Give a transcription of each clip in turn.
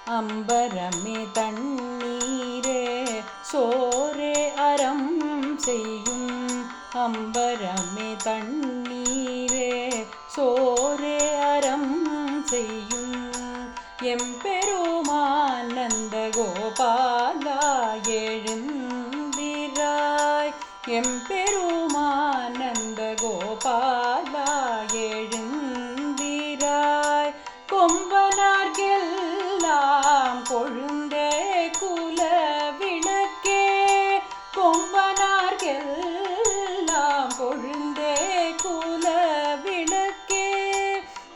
அம்பரமே தண்ணீரே சோரே அறம் செய்யும். அம்பரமே தண்ணீரே சோரே அறம் செய்யும். எம்பெருமான் நந்த கோபாலா எழுந்திராய். எம்பெருமான் நந்த கோபாலா எழுந்திராய். கொம்பனார்க்கெல்லாம் கொழுந்தே குல விளக்கே. கொம்பனார்க்கெல்லாம் கொழுந்தே குல விளக்கே.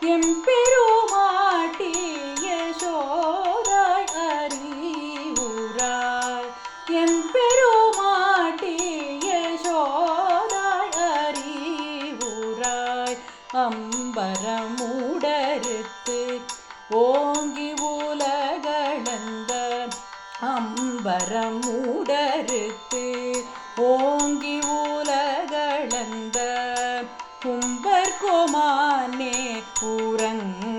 எம்பெருமாட்டி யசோதாய் அறிவுராய். எம்பெருமாட்டி யசோதாய் அறிவுராய். அம்பரமுடறுத்து ஓங்கி உலகளந்த. அம்பரமுடறுத்து ஓங்கி உலகளந்த. கும்பர்கோமானே உறங்க